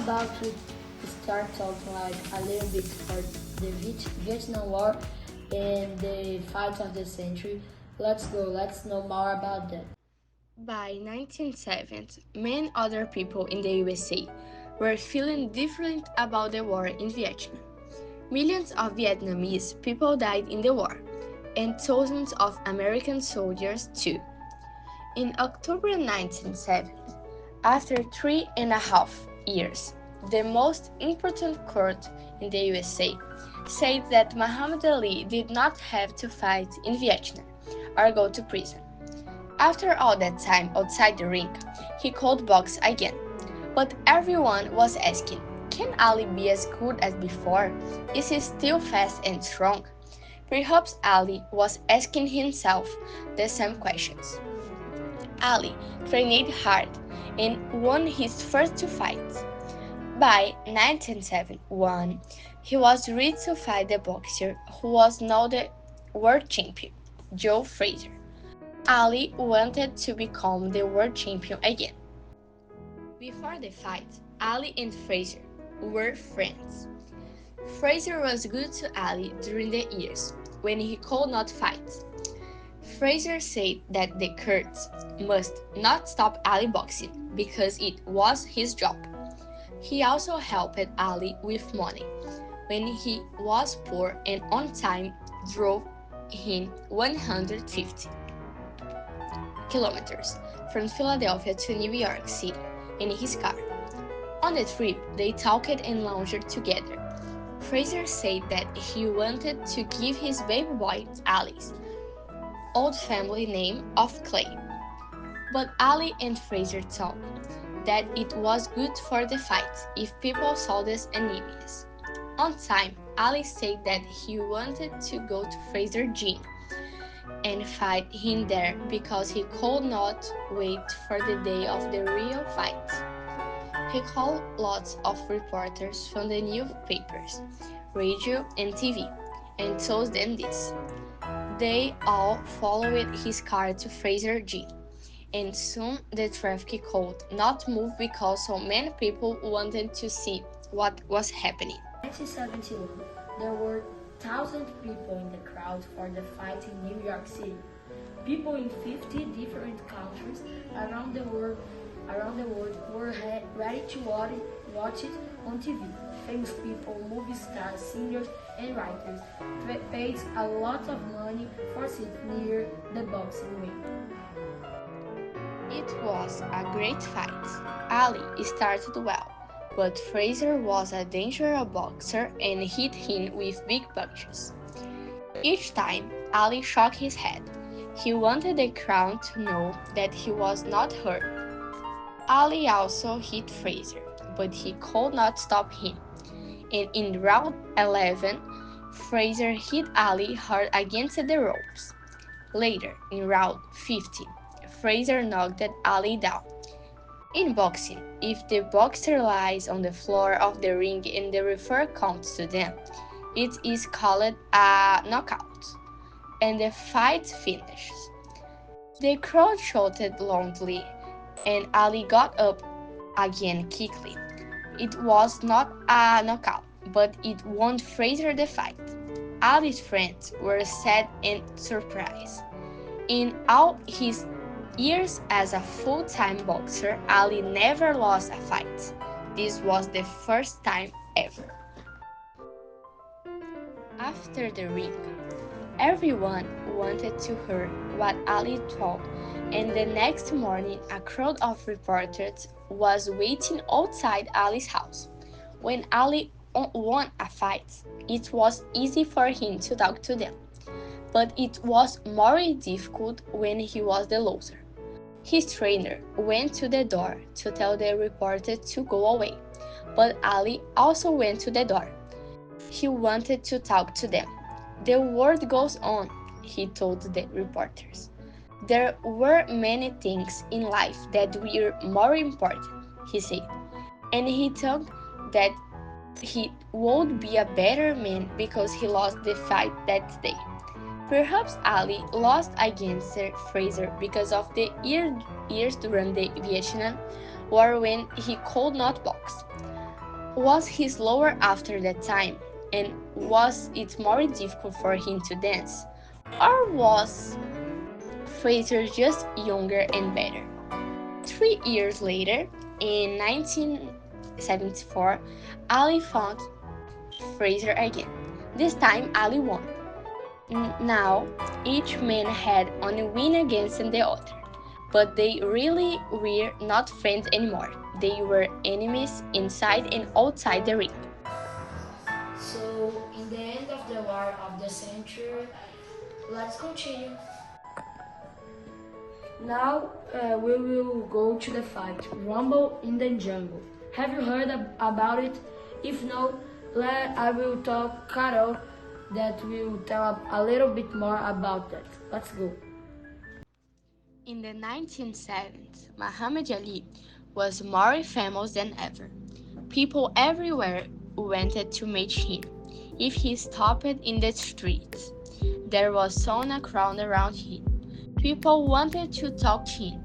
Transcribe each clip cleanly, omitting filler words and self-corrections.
about to start talking like a little bit for the Vietnam War and the fight of the century. Let's go, let's know more about that. By 1970, many other people in the USA were feeling different about the war in Vietnam. Millions of Vietnamese people died in the war, and thousands of American soldiers too. In October 1970, after 3.5 years, the most important court in the USA said that Muhammad Ali did not have to fight in Vietnam or go to prison. After all that time outside the ring, he could box again. But everyone was asking, can Ali be as good as before? Is he still fast and strong? Perhaps Ali was asking himself the same questions. Ali trained hard and won his first two fights. By 1971, he was ready to fight the boxer who was now the world champion, Joe Frazier. Ali wanted to become the world champion again. Before the fight, Ali and Frazier were friends. Frazier was good to Ali during the years when he could not fight. Frazier said that the Kurds must not stop Ali boxing because it was his job. He also helped Ali with money when he was poor and on time drove him 150 kilometers from Philadelphia to New York City in his car. On the trip, they talked and lounged together. Frazier said that he wanted to give his baby boy Ali's old family name of Clay. But Ali and Frazier talked that it was good for the fight if people saw this enemies. On time, Ali said that he wanted to go to Frazier gym and fight him there because he could not wait for the day of the real fight. He called lots of reporters from the newspapers, radio, and TV and told them this. They all followed his car to Fraser Gym, and soon the traffic could not move because so many people wanted to see what was happening. In 1971, there were thousands of people in the crowd for the fight in New York City. People in 50 different countries around the world were ready to watch it on TV. Famous people, movie stars, singers, and writers paid a lot of money for seats near the boxing ring. It was a great fight. Ali started well, but Fraser was a dangerous boxer and hit him with big punches. Each time, Ali shook his head. He wanted the crowd to know that he was not hurt. Ali also hit Fraser, but he could not stop him. And in round 11, Fraser hit Ali hard against the ropes. Later, in round 15, Fraser knocked Ali down. In boxing, if the boxer lies on the floor of the ring and the referee counts to them, it is called a knockout, and the fight finishes. The crowd shouted loudly, and Ali got up again quickly. It was not a knockout, but it won Fraser the fight. Ali's friends were sad and surprised. In all his years as a full-time boxer, Ali never lost a fight. This was the first time ever. After the ring, everyone wanted to hear what Ali thought, and the next morning a crowd of reporters was waiting outside Ali's house. When Ali won a fight, it was easy for him to talk to them, but it was more difficult when he was the loser. His trainer went to the door to tell the reporter to go away, but Ali also went to the door. He wanted to talk to them. The world goes on, he told the reporters. There were many things in life that were more important, he said, and he thought that he would be a better man because he lost the fight that day. Perhaps Ali lost against Fraser because of the years during the Vietnam War when he could not box. Was he slower after that time? And was it more difficult for him to dance? Or was Fraser just younger and better? 3 years later, in 1974, Ali fought Fraser again. This time, Ali won. Now, each man had only win against the other. But they really were not friends anymore. They were enemies inside and outside the ring. So, in the end of the war of the century, let's continue. Now we will go to the fight, Rumble in the Jungle. Have you heard about it? If no, I will talk Carol that will tell a little bit more about that. Let's go. In the 1970s, Muhammad Ali was more famous than ever. People everywhere wanted to meet him. If he stopped in the streets, there was soon a crowd around him. People wanted to talk to him.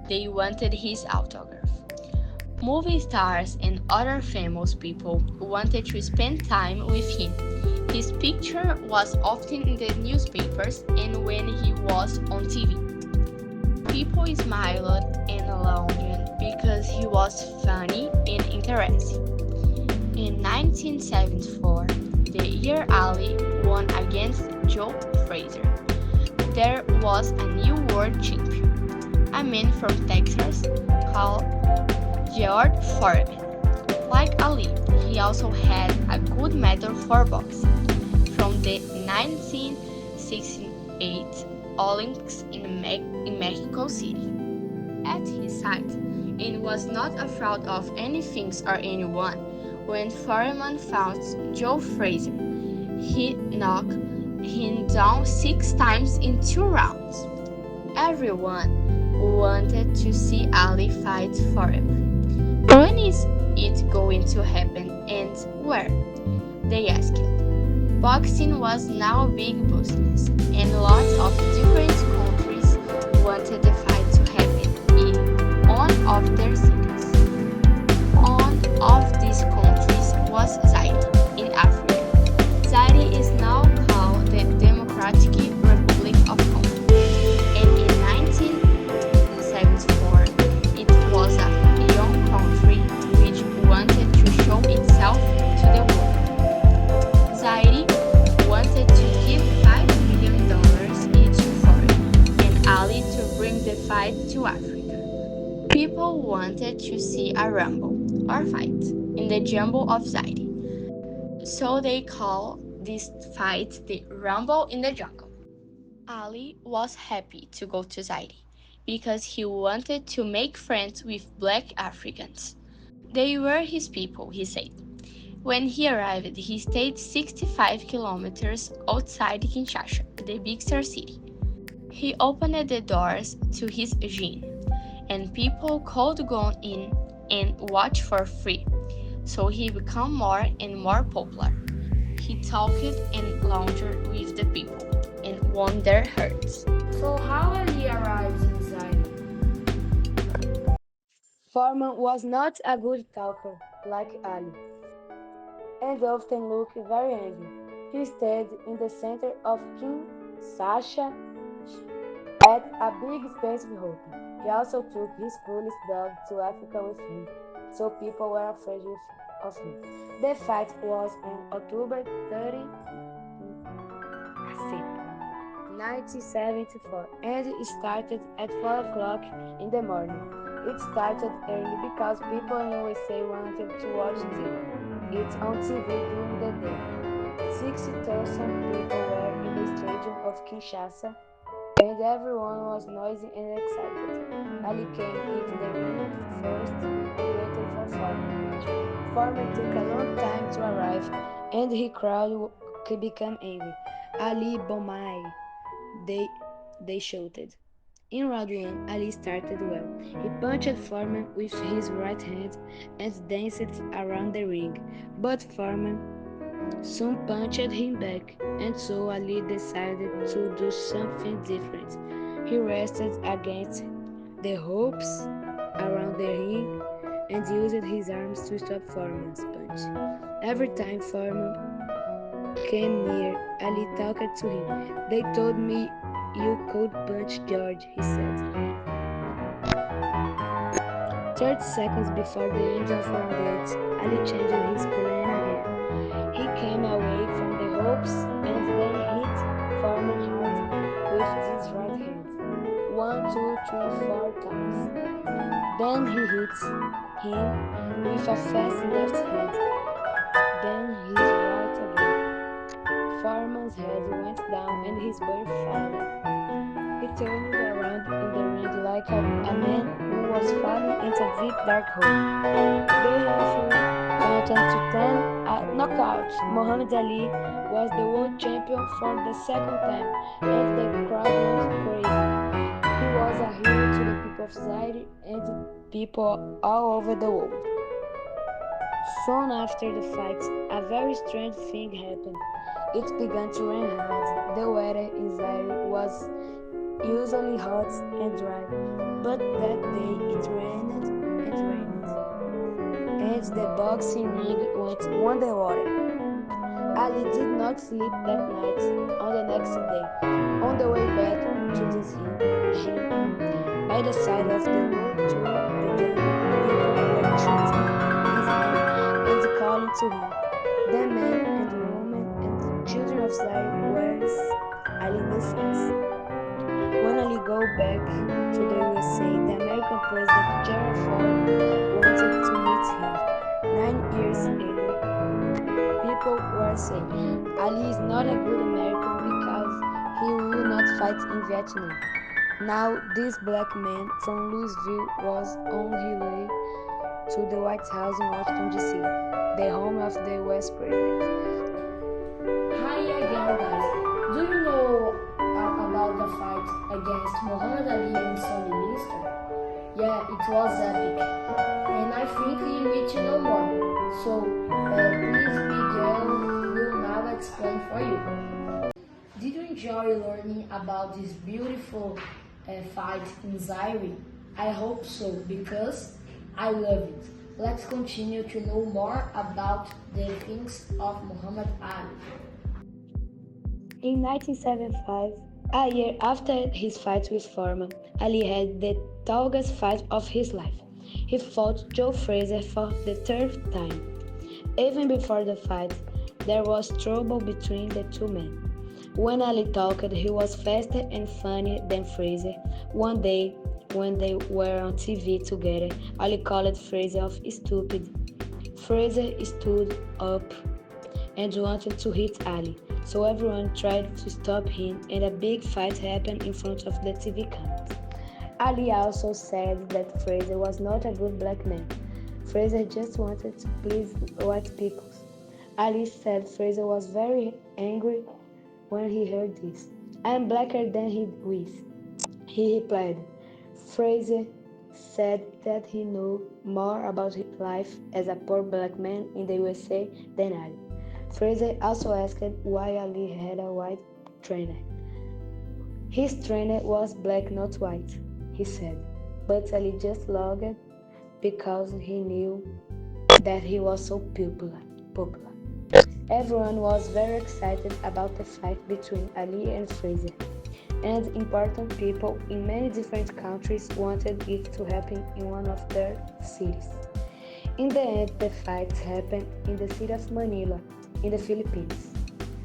They wanted his autograph. Movie stars and other famous people wanted to spend time with him. His picture was often in the newspapers and when he was on TV. People smiled and laughed because he was funny and interesting. In 1974, the year Ali won against Joe Frazier, there was a new world champion, a man from Texas called George Foreman. Like Ali, he also had a good medal for boxing from the 1968 Olympics in Mexico City. At his side, and was not afraid of anything or anyone. When Foreman found Joe Frazier, he knocked him down 6 times in 2 rounds. Everyone wanted to see Ali fight Foreman. When is it going to happen and where? They asked. Boxing was now a big business, and lots of different countries wanted the fight to happen in one of their cities. One of these countries was Zaire, in Africa. Zaire is now called the Democratic Republic of Congo, and in 1974 it was a young country which wanted to show itself to the world. Zaire wanted to give $5 million each for it, and Ali to bring the fight to Africa. People wanted to see a rumble, or fight, in the jungle of Zaire. So they call this fight the Rumble in the Jungle. Ali was happy to go to Zaire because he wanted to make friends with black Africans. They were his people, he said. When he arrived, he stayed 65 kilometers outside Kinshasa, the big star city. He opened the doors to his gym, and people could go in and watch for free. So he became more and more popular. He talked and lounged with the people and won their hearts. So how Ali arrives in Zaire? Foreman was not a good talker like Ali, and often looked very angry. He stayed in the center of Kinshasa at a big expensive hotel. He also took his police dog to Africa with him, so people were afraid of him. The fight was on October 30, 1974, and it started at 4 o'clock in the morning. It started early because people in USA wanted to watch it on TV during the day. 60,000 people were in the stadium of Kinshasa, and everyone was noisy and excited. Ali came into the ring first and waited for Foreman. Foreman took a long time to arrive, and the crowd became angry. Ali Bomai, they shouted. In round one, Ali started well. He punched Foreman with his right hand and danced around the ring, but Foreman soon punched him back, and so Ali decided to do something different. He rested against the ropes around the ring and used his arms to stop Foreman's punch. Every time Foreman came near, Ali talked to him. They told me you could punch George, he said. 30 seconds before the end of round 8, Ali changed his plan again. He came away from the ropes and then hit Foreman hard with his right hand. 1, 2, 3, 4 times. Then he hit him with a fast left hand. Then his right again. Foreman's head went down and his body fell off. He turned around in the ring like a man who was falling into a deep dark hole. The referee counted to 10 a knockout. Muhammad Ali was the world champion for the second time, and the crowd went crazy. He was a hero to the people of Zaire and people all over the world. Soon after the fight, a very strange thing happened. It began to rain hard. The weather in Zaire was usually hot and dry, but that day it rained and rained, and the boxing ring went underwater. Ali did not sleep that night. On the next day, on the way back to the gym, by the side of the road through the jungle, people were chanting his name and calling to him. The men and women and children of Zaire wears Ali new friends. When Ali go back to the USA, the American President Gerald Ford wanted to meet him. 9 years later, people were saying Ali is not a good American because he will not fight in Vietnam. Now, this black man from Louisville was on his way to the White House in Washington, D.C., the home of the US president. Hi again, guys. Do you know about the fight against Muhammad Ali and Sonny Liston? Yeah, it was epic, and I think you need to know more. So, please, Miguel will now explain for you. Did you enjoy learning about this beautiful fight in Zaire? I hope so, because I love it. Let's continue to know more about the things of Muhammad Ali. In 1975, a year after his fight with Foreman, Ali had the toughest fight of his life. He fought Joe Frazier for the third time. Even before the fight, there was trouble between the two men. When Ali talked, he was faster and funnier than Frazier. One day, when they were on TV together, Ali called Frazier stupid. Frazier stood up and wanted to hit Ali, so everyone tried to stop him and a big fight happened in front of the TV cameras. Ali also said that Frazier was not a good black man. Frazier just wanted to please white people. Ali said Frazier was very angry when he heard this. "I'm blacker than he is," he replied. Frazier said that he knew more about his life as a poor black man in the USA than Ali. Frazier also asked why Ali had a white trainer. "His trainer was black, not white," he said, but Ali just laughed because he knew that he was so popular. Everyone was very excited about the fight between Ali and Frazier, and important people in many different countries wanted it to happen in one of their cities. In the end, the fight happened in the city of Manila, in the Philippines.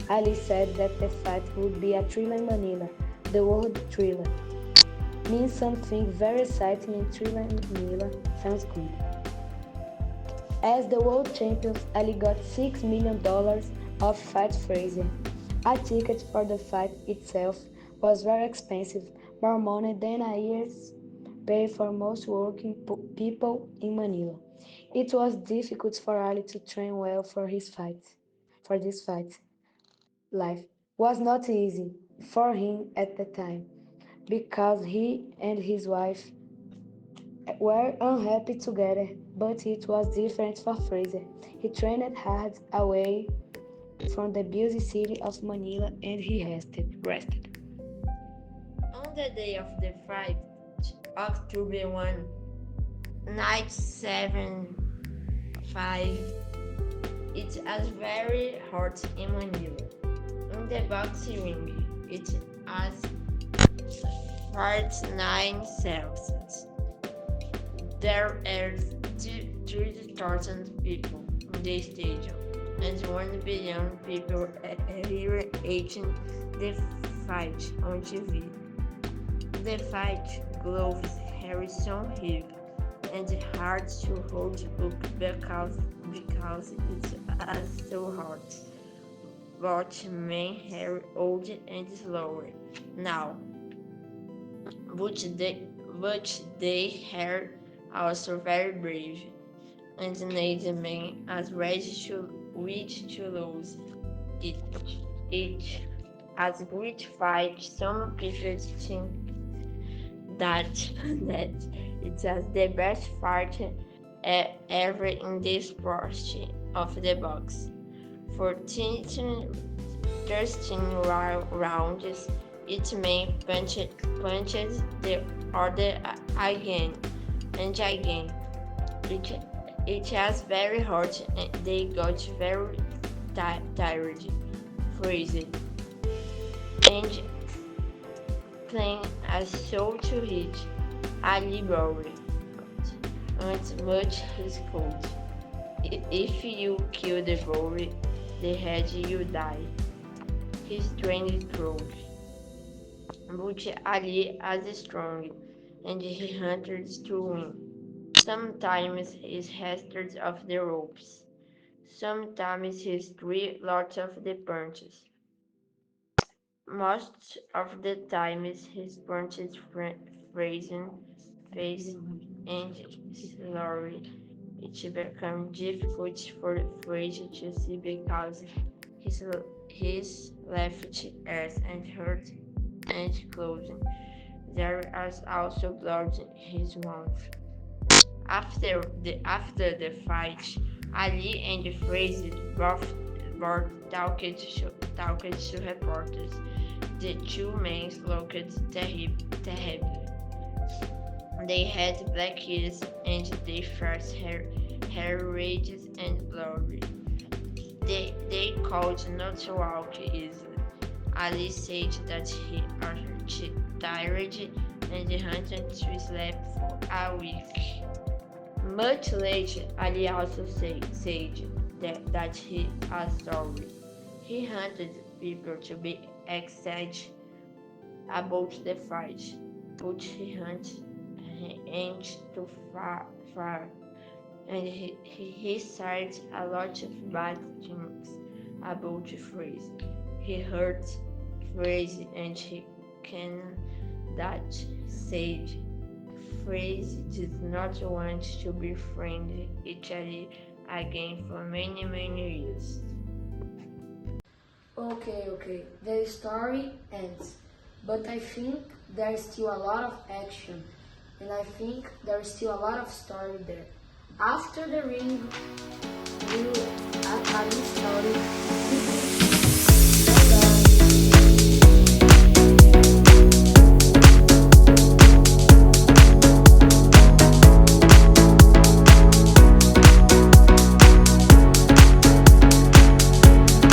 Ali said that the fight would be a thriller in Manila, the word thriller means something very exciting, and thriller in Manila sounds good. As the world champion, Ali got $6 million of fight Frazier. A ticket for the fight itself was very expensive, more money than a year's pay for most working people in Manila. It was difficult for Ali to train well for this fight. Life was not easy for him at the time because he and his wife were unhappy together, but it was different for Frazier. He trained hard away from the busy city of Manila and he rested. On the day of the fight, October 1, Night 7 5. It is very hot in Manila. In the boxing ring, it has 49 Celsius. There are 3,000 people in the stadium, and 1 billion people are watching the fight on TV. The fight gloves Harrison hip and hard to hold up because it's so hot. But men hair old and slower now. But they hair also very brave and need men as ready to lose it. It as great fight. Some people think that that it's as the best fight ever in the sport of the box. For 13 rounds, it may punches the other again and again. It has very hot and they got very tired, freezing, and playing as so to hit Ali Bowery. And much is cold. If you kill the Bowery, the head you die. His strength proved. But Ali is strong, and he hunted to win. Sometimes he hasters of the ropes. Sometimes he three lots of the punches. Most of the time his punches freezing face and slowly. It becomes difficult for Fraser to see because his his left ears and hurt and closing. There is also blood in his mouth. After the fight, Ali and Fraser both talked to reporters. The two men looked terrible. They had black ears and their first hair ridges and blurry. They could not walk easily. Ali said that he was tired and wanted to sleep for a week. Much later, Ali also said that he was sorry. He wanted people to be excited about the fight, but he went too far, and he said a lot of bad things about Freeze. He hurt Freeze and he can that said Freeze did not want to be friends each other again for many years. Okay. The story ends. But I think there's still a lot of action, and I think there's still a lot of story there. After the ring, will a new story